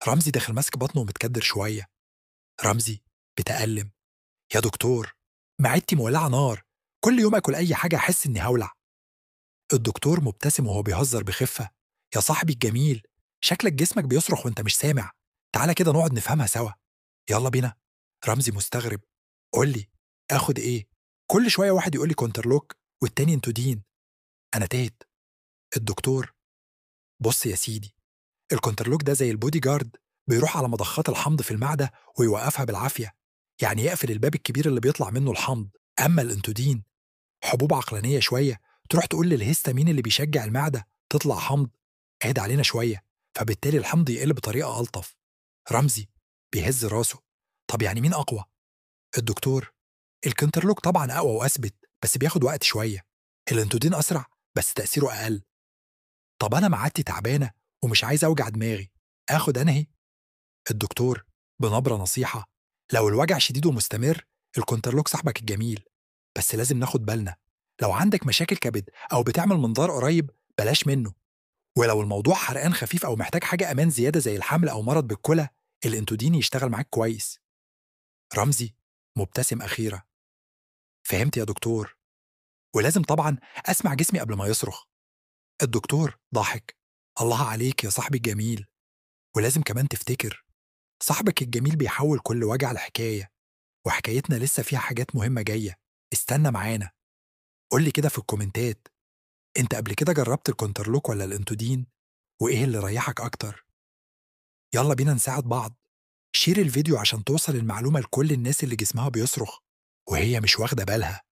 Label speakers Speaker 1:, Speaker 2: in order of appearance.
Speaker 1: رمزي داخل ماسك بطنه ومتكدر شوية. رمزي بتألم: يا دكتور، معدتي مولعة نار، كل يوم أكل أي حاجة أحس إني هولع. الدكتور مبتسم وهو بيهزر بخفة: يا صاحبي الجميل، شكلك جسمك بيصرخ وانت مش سامع. تعالى كده نقعد نفهمها سوا. يلا بينا. رمزي مستغرب: قول لي، اخد ايه؟ كل شوية واحد يقول لي كونترلوك والتاني انتودين. انا تهت. الدكتور: بص يا سيدي، الكونترلوك ده زي البودي جارد، بيروح على مضخات الحمض في المعدة ويوقفها بالعافية، يعني يقفل الباب الكبير اللي بيطلع منه الحمض. أما الانتودين حبوب عقلانية شوية، تروح تقول للهستامين اللي بيشجع المعدة تطلع حمض: اهدى علينا شوية، فبالتالي الحمض يقل بطريقة ألطف. رمزي بيهز راسه: طب يعني مين أقوى؟ الدكتور: الكنترلوك طبعا أقوى وأثبت، بس بياخد وقت شوية. الانتودين أسرع بس تأثيره أقل. طب أنا معدتي تعبانة ومش عايز أوجع دماغي، آخد أنهي؟ الدكتور بنبرة نصيحة: لو الوجع شديد ومستمر، الكونترلوك صاحبك الجميل، بس لازم ناخد بالنا. لو عندك مشاكل كبد أو بتعمل منظار قريب، بلاش منه. ولو الموضوع حرقان خفيف أو محتاج حاجة أمان زيادة زي الحمل أو مرض بالكلى، الانتودين يشتغل معاك كويس. رمزي مبتسم أخيرا: فهمت يا دكتور، ولازم طبعا أسمع جسمي قبل ما يصرخ. الدكتور ضحك: الله عليك يا صاحبي الجميل، ولازم كمان تفتكر، صاحبك الجميل بيحول كل وجع لحكاية، وحكايتنا لسه فيها حاجات مهمة جاية. استنى معانا. قول لي كده في الكومنتات، انت قبل كده جربت الكونترلوك ولا الانتودين؟ وايه اللي ريحك اكتر؟ يلا بينا نساعد بعض. شير الفيديو عشان توصل المعلومة لكل الناس اللي جسمها بيصرخ وهي مش واخدة بالها.